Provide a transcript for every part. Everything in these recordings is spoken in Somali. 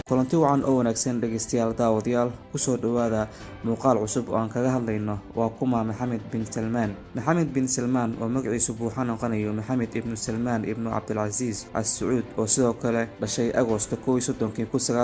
kulanti wacan oo wanaagsan dhegeystayaal daawadayaal kusoo dhawaada muuqaal cusub oo aan kaga hadlayno waa kuma Maxamed bin Salmaan. Maxamed bin Salmaan oo magaciisu buuxa noqonayo Maxamed ibn Salmaan ibn Cabdulaziz Al-Sacuud oo sidoo kale dhashay Agoosto 13,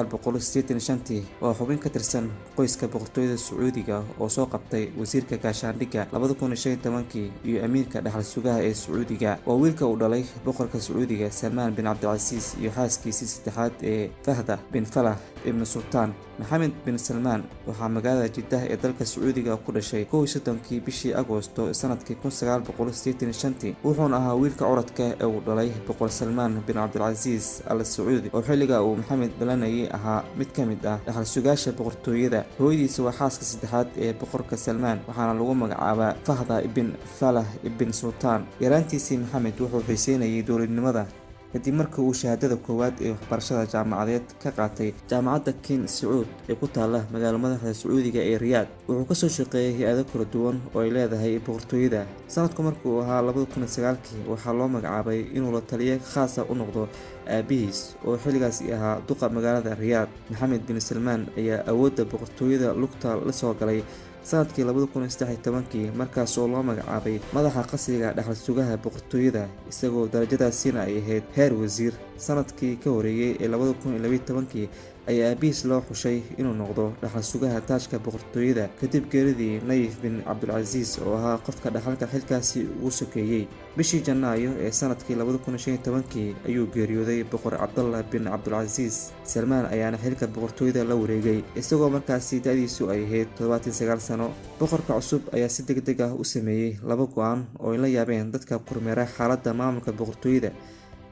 1985 waa xubin ka tirsan qoyska boqortooyada Sacuudiga oo soo qabtay wasiirka gaashaandhigga 2015 iyo amiirka dhaxal sugaha ee Sacuudiga. waa wiilka uu dhalay boqorka Sacuudiga Salmaan bin Cabdulaziz iyo xaaskiisii saddexaad ee Fahda bin Falah ibn Sultan. Maxamed bin Salmaan waxaa magaalada Jiddah ee dalka Sacuudiga ku dhashay 13 bishii Agoosto sanadkii 1985 wuxuuna ahaa wiilka orodka ee uu dhalay boqor Salmaan bin Cabdulaziz Al Sacuudi oo xilliga uu Maxamed dhalanayay ahaa mid ka mid ah dhaxal sugaasha boqortooyada. hooyadiisa waa xaaska saddexaad ee boqorka Salmaan waxaana lagu magacaabaa Fahda ibn Falah ibn Sultan. yaraantiisii Maxamed wuxuu xiiseynayay dowladnimada kadib markii uu shahaadada koowaad ee waxbarashada jaamacadeed ka qaatay jaamacadda King Saud ee ku taala magaalada madaxda Sacuudiga ee Riyadh. wuxuu ka soo shaqeeyay hay'ado kala duwan oo ay leedahay boqortooyada. sanadku markuu ahaa 2009 waxaa loo magacaabay inuu la taliye khaas ah u noqdo aabihiis oo xilligaasi ahaa duqa magaalada Riyadh. Maxamed bin Salmaan ayaa awoodda boqortooyada lugta la soo galay sanadkii 2013 markaas oo loo magacaabay madaxa qasriga dhaxal sugaha boqortooyada isagoo darajadaasina ay ahayd heer wasiir. sanadkii ka horeeyay ee 2012 ayaa aabihiis loo xushay inuu noqdo dhaxal sugaha taajka boqortooyada kadib geeridii Nayef bin Cabdulaziz oo ahaa qofka dhaxalka xilkaasi ugu sokeeyay. bishii Janaayo ee sanadkii 2015 ayuu geeriyooday boqor Cabdallah bin Cabdulaziz. Salmaan ayaana xilka boqortooyada la wareegay isagoo markaasi da'diisu ay ahayd 79 sano. boqorka cusub ayaa si degdeg ah u sameeyay laba go'aan oo ay la yaabeen dadka kormeera xaaladda maamulka boqortooyada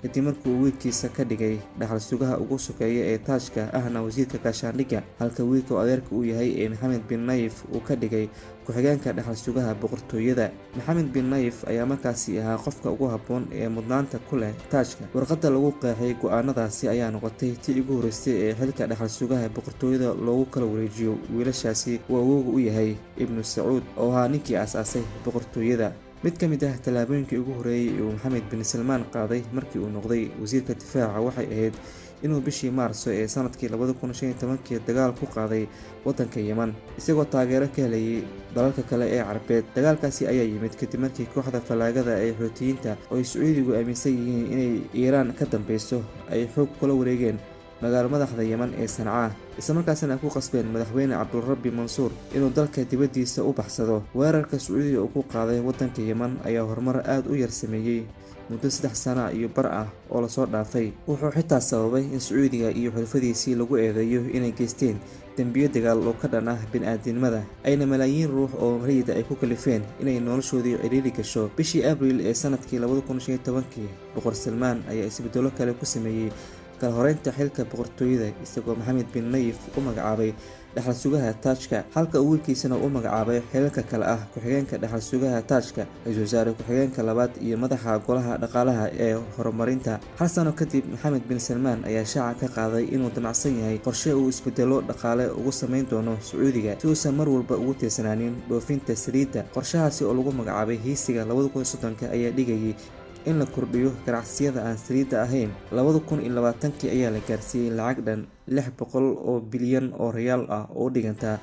kadib markii uu wiilkiisa ka dhigay dhaxal sugaha ugu sokeeya ee taajka ahna wasiirka gaashaandhigga halka wiilka adeerka uu yahay ee Maxamed bin Nayef uu ka dhigay ku-xigeenka dhaxal sugaha boqortooyada. Maxamed bin Nayef ayaa markaasi ahaa qofka ugu habboon ee mudnaanta ku leh taajka. warqadda lagu qeexay go'aanadaasi ayaa noqotay tii ugu horeysay ee xilka dhaxal sugaha boqortooyada loogu kala wareejiyo wiilashaasi uu awooga u yahay Ibn Sacuud oo ahaa ninkii aasaasay boqortooyada. mid ka mid ah tallaabooyinkii ugu horeeyay ee uu Maxamed bin Salmaan qaaday markii uu noqday wasiirka difaaca waxay ahayd inuu bishii Maarso ee sanadkii 2015 dagaal ku qaaday waddanka Yemen isagoo taageero ka helayay dalalka kale ee Carabeed. dagaalkaasi ayaa yimid kadib markii kooxda falaagada ee Xuutiyiinta oo ay Sacuudigu aaminsan yihiin inay Iiraan ka dambeyso ay xoog kula wareegeen magaalo madaxda Yemen ee Sanca isla markaasna ku qasbeen madaxweyne Cabdulrabbi Mansuur inuu dalka dibadiisa u baxsado. weerarka Sacuudiga uu ku qaaday waddanka Yemen ayaa horumar aad u yar sameeyay muddo 3 sano iyo bar ah oo la soo dhaafay. wuxuu xitaa sababay in Sacuudiga iyo xulafadiisii lagu eedeeyo inay geysteen dambiyo dagaal oo ka dhan ah bini'aadanimada ayna malaayiin ruux oo rayida ay ku kalifeen inay noloshoodii ciriiri gasho. bishii Abriil ee sanadkii 2015 boqor Salmaan ayaa isbedelo kale ku sameeyay kala horeynta xilka boqortooyada isagoo Maxamed bin Nayef u magacaabay dhaxal sugaha taajka halka uu wiilkiisana u magacaabay xilalka kale ah ku-xigeenka dhaxal sugaha taajka ra'iisul wasaare ku-xigeenka labaad iyo madaxa golaha dhaqaalaha ee horumarinta. hal sano kadib Maxamed bin Salmaan ayaa shaaca ka qaaday inuu damacsan yahay qorshe uu isbedelo dhaqaale ugu sameyn doono Sacuudiga si uusan mar walba ugu tiirsanaanin dhoofinta saliidda. qorshahaasi oo lagu magacaabay hiisiga 2030 ayaa dhigayay in la kordhiyo ganacsiyada aan saliidda ahayn. 2020 ayaa la gaarsiiyey lacag dhan 600 oo bilyan oo riyaal ah oo dhiganta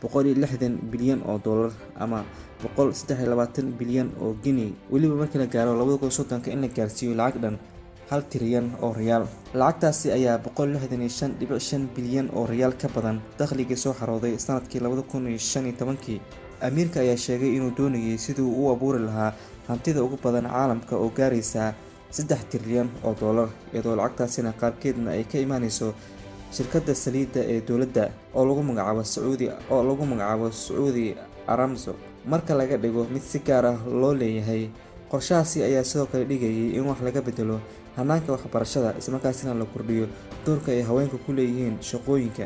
160 bilyan oo dollar ama 123 bilyan oo gini. weliba markii la gaaro 2030 in la gaarsiiyo lacag dhan 1 trilyan oo riyaal. lacagtaasi ayaa 165.5 bilyan oo riyaal ka badan dakhligii soo xarooday sanadkii 2015. amiirka ayaa sheegay inuu doonayay sidii uu u abuuri lahaa hantida ugu badan caalamka oo gaaraysa 3 trilyan oo dollar iyadoo lacagtaasina qaarkeedna ay ka imaanayso shirkadda saliidda ee dowladda oo lagu magacaabo Saudi Aramco marka laga dhigo mid si gaar ah loo leeyahay. qorshahaasi ayaa sidoo kale dhigayay in wax laga bedelo hanaanka waxbarashada isla markaasina la kordhiyo doorka ay haweenku ku leeyihiin shaqooyinka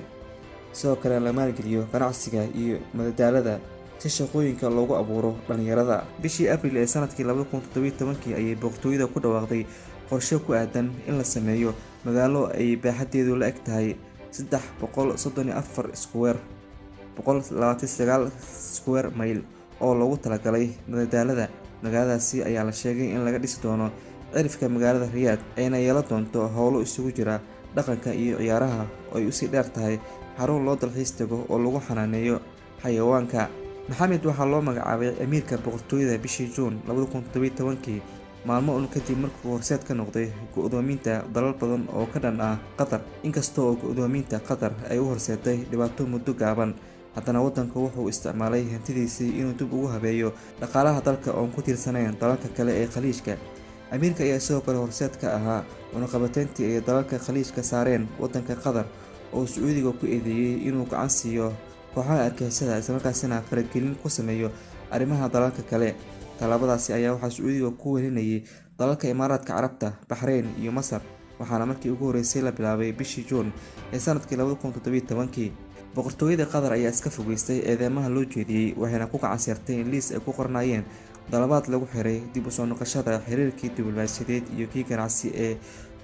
sidoo kale la maalgeliyo ganacsiga iyo madadaalada si shaqooyinka loogu abuuro dhalinyarada. bishii Abriil ee sanadkii 2017 ayay boqortooyada ku dhawaaqday qorshe ku aadan in la sameeyo magaalo ay baaxaddeedu la eg tahay 334 square mile oo loogu talagalay madadaalada. magaaladaasi ayaa la sheegay in laga dhisi doono cirifka magaalada Riyaad ayna yeelan doonto howlo isugu jira dhaqanka iyo ciyaaraha oo ay usii dheer tahay xarun loo dalxiis tago oo lagu xanaaneeyo xayawaanka. Maxamed waxaa loo magacaabay amiirka boqortooyada bishii Juun 2017 maalmo un kadib markuu horseed ka noqday go'doominta dalal badan oo ka dhan ah Qatar. Inkasta oo go'doominta Qatar ay u horseeday dhibaato muddo gaaban, haddana waddanku wuxuu isticmaalay hantidiisii inuu dib ugu habeeyo dhaqaalaha dalka oon ku tiirsanayn dalalka kale ee khaliijka. Amiirka ayaa sidoo kale horseed ka ahaa cunaqabatayntii ay dalalka khaliijka saareen waddanka Qatar oo Sacuudiga ku eedeeyay inuu gacan siiyo kooxaha argagixisada islamarkaasina faragelin ku sameeyo arrimaha dalalka kale. Tallaabadaasi ayaa waxaa Sacuudiga ku welinayay dalalka Imaaraadka Carabta, Baxrayn iyo Masar, waxaana markii ugu horeysay la bilaabay bishii Juun ee sanadkii 2017. Boqortooyada Qatar ayaa iska fogeystay eedeymaha loo jeediyay, waxayna ku gacan saartay in liis ay ku qornaayeen dalabaad lagu xiray dib u soo noqoshada xiriirkii diblomaasiyadeed iyo kii ganacsi ee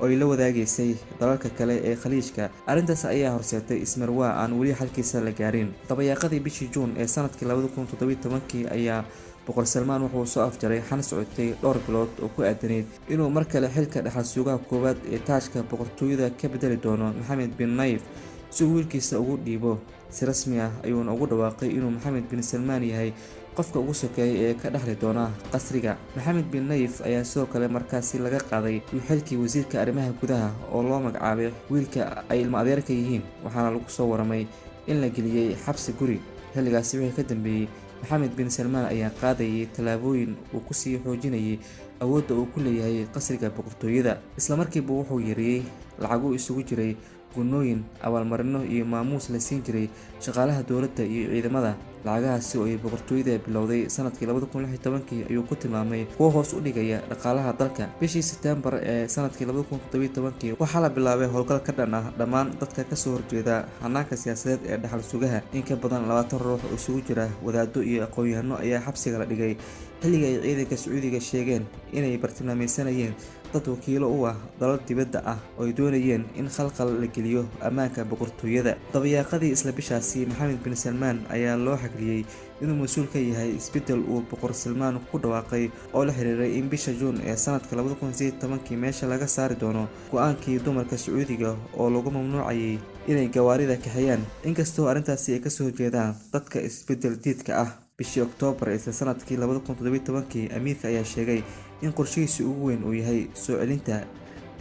ay la wadaagaysay dalalka kale ee khaliijka. Arrintaas ayaa horseetay ismarwaa aan weli xalkiisa la gaarin. Dabayaaqadii bishii Juun ee sanadkii 2017 ayaa Boqor Salmaan wuxuu soo afjaray xan socotay dhowr bilood oo ku aadanayd inuu mar kale xilka dhaxal sugaha koowaad ee taajka boqortooyada ka bedeli doono Maxamed bin Nayef si uu wiilkiisa ugu dhiibo. Si rasmi ah ayuuna ugu dhawaaqay inuu Maxamed bin Salmaan yahay qofka ugu sokeeya ee ka dhaxli doona qasriga. Maxamed bin Nayef ayaa sidoo kale markaasi laga qaaday xilkii wasiirka arrimaha gudaha oo loo magacaabay wiilka ay ilmo adeerka yihiin, waxaana lagu soo waramay in la geliyay xabsi guri. Xilligaasi wixii ka dambeeyay, Maxamed bin Salmaan ayaa qaadayay tallaabooyin uu ku sii xoojinayay awoodda uu ku leeyahay qasriga boqortooyada. Isla markiiba wuxuu yareeyay lacago isugu jiray gunnooyin, abaalmarino iyo maamuus la siin jiray shaqaalaha dowladda iyo ciidamada. Lacagahaasi oo ay boqortooyada bilowday sanadkii 2016 ayuu ku tilmaamay kuwo hoos u dhigaya dhaqaalaha dalka. Bishii Sebtembar ee sanadkii 2017 waxaa la bilaabay howlgal ka dhan ah dhammaan dadka ka soo horjeeda hanaanka siyaasadeed ee dhaxal sugaha. In ka badan 20 ruux oo isugu jira wadaaddo iyo aqoon-yahano ayaa xabsiga la dhigay xilliga ay ciidanka Sacuudiga sheegeen inay bartilmaameedsanayeen dad wakiilo u ah dalal dibadda ah oo ay doonayeen in khalkhal la geliyo ammaanka boqortooyada. Dabayaaqadii isla bishaasi, Maxamed bin Salmaan ayaa loo xagliyay inuu mas'uul ka yahay isbeddel uu Boqor Salmaan ku dhawaaqay oo la xiriiray in bisha Juun ee sanadka 2018 meesha laga saari doono go'aankii dumarka Sacuudiga oo lagu mamnuucayay inay gawaarida kaxeeyaan. Inkastoo arrintaasi ay ka soo horjeedaan dadka isbeddel diidka ah, bishii Oktoobar ee sanadkii 2017 amiirka ayaa sheegay in qorshihiisa ugu weyn uu yahay soo celinta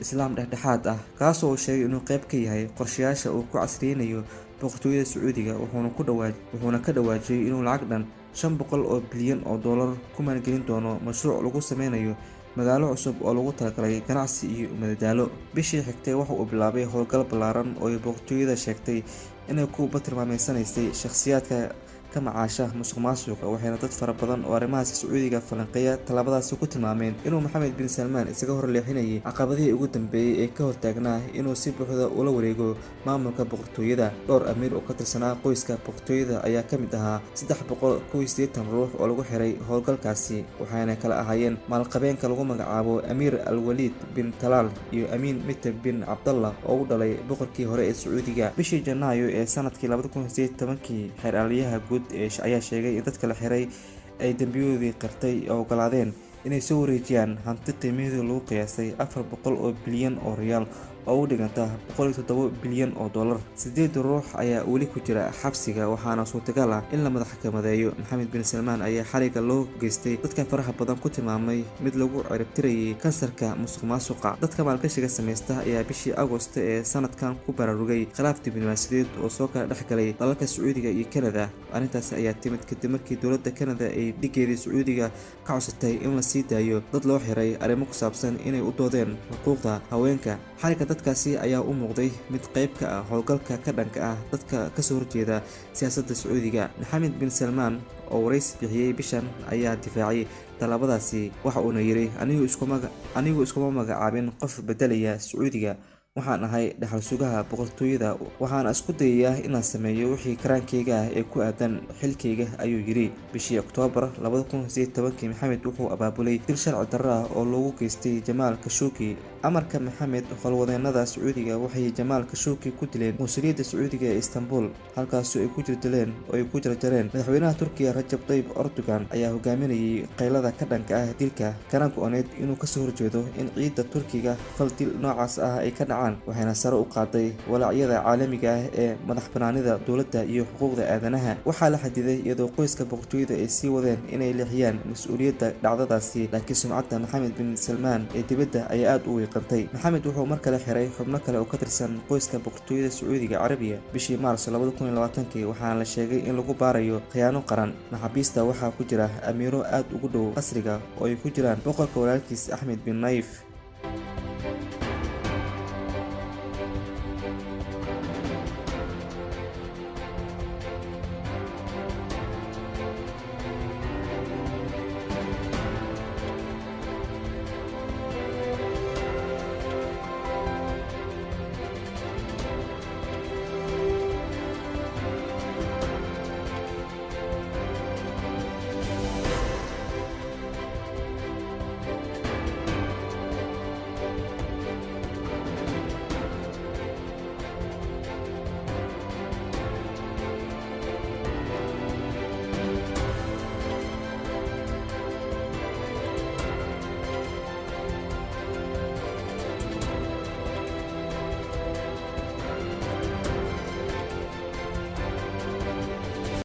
islaam dhexdhexaad ah, kaasoo uu sheegay inuu qayb ka yahay qorshayaasha uu ku casriyeynayo boqortooyada Sacuudiga. wuxuuna ka dhawaajiyay inuu lacag dhan $500 bilyan ku maalgelin doono mashruuc lagu sameynayo magaalo cusub oo lagu talagalay ganacsi iyo madadaalo. Bishii xigtay waxa uu bilaabay howlgal ballaaran oo ay boqortooyada sheegtay inay ku bartilmaameedsanaysay shakhsiyaadka ka macaasha musuqmaasuqa, waxayna dad fara badan oo arrimahaasi Sacuudiga falanqeeya tallaabadaasi ku tilmaameen inuu Maxamed bin Salmaan isaga hor leexinayay caqabadihii ugu dambeeyay ee ka hortaagnaa inuu si buuxda ula wareego maamulka boqortooyada. Dhowr amiir oo ka tirsanaa qoyska boqortooyada ayaa ka mid ahaa 380 ruux oo lagu xiray howlgalkaasi, waxayna kala ahaayeen maalqabeenka lagu magacaabo Amiir al-Waliid bin Talaal iyo Amiin Miteb bin Cabdallah oo u dhalay boqorkii hore ee Sacuudiga. Bishii Janaayo ee sanadkii 2018 xeer-ilaaliyaha guud ayaa sheegay in dadka la xiray ay dambiyadoodii qirtay oo oggolaadeen inay soo wareejiyaan hanti qiimaheedu lagu qiyaasay $400 bilyan oo u dhiganta $107 bilyan. 8 ruux ayaa weli ku jira xabsiga, waxaana suurtagal ah in la madaxkamadeeyo. Maxamed bin Salmaan ayaa xariga loo geystay dadka faraha badan ku tilmaamay mid lagu ciribtirayay kansarka musuqmaasuqa. Dadka maalgashiga samaysta ayaa bishii Agoosto ee sanadkan ku baraarugay khilaaf diblomaasiyadeed oo soo kala dhexgalay dalalka Sacuudiga iyo Kanada. Arrintaasi ayaa timid kadib markii dowladda Kanada ay dhigeedii Sacuudiga ka codsatay in la sii daayo dad loo xiray arrimo ku saabsan inay u doodeen xuquuqda haweenka. Xariga dadkaasi ayaa u muuqday mid qayb ka ah howlgalka ka dhanka ah dadka ka soo horjeeda siyaasadda Sacuudiga. Maxamed bin Salmaan oo waraysi bixiyay bishan ayaa difaacay tallaabadaasi, waxa uuna yiri anigu iskuma magacaabin qof bedelaya Sacuudiga, waxaan ahay dhaxal sugaha boqortooyada, waxaana isku dayayaa inaan sameeyo wixii karaankeyga ah ee ku aadan xilkeyga, ayuu yidhi. Bishii Oktoobar 2018 Maxamed wuxuu abaabulay dil sharci darro ah oo loogu geystay Jamaal Khashoggi. Amarka Maxamed, howlwadeenada Sacuudiga waxay Jamaal Khashoggi ku dileen qunsuliyadda Sacuudiga ee Istanbul, halkaasoo ay ku jirdileen oo ay ku jarjareen. Madaxweynaha Turkiga Rajab Tayyip Erdogan ayaa hogaaminayay qaylada ka dhanka ah dilka, kana go'aneed inuu kasoo horjeedo in ciidda Turkiga fal dil noocaas ah ay ka dhacaan, waxayna sare u qaaday walaacyada caalamiga ah ee madaxbannaanida dowladda iyo xuquuqda aadanaha. Waxaa la xadiday iyadoo qoyska boqortooyada ay sii wadeen inay leexiyaan mas'uuliyadda dhacdadaasi, laakiin sumcadda Maxamed bin Salmaan ee dibadda ayaa aad u wiiqantay. Maxamed wuxuu mar kale xiray xubno kale oo ka tirsan qoyska boqortooyada Sacuudiga Carabiga bishii Maarso 2020, waxaana la sheegay in lagu baarayo khiyaano qaran. Maxaabiista waxaa ku jira amiiro aad ugu dhow qasriga oo ay ku jiraan boqorka walaalkiis Axmed bin Nayef.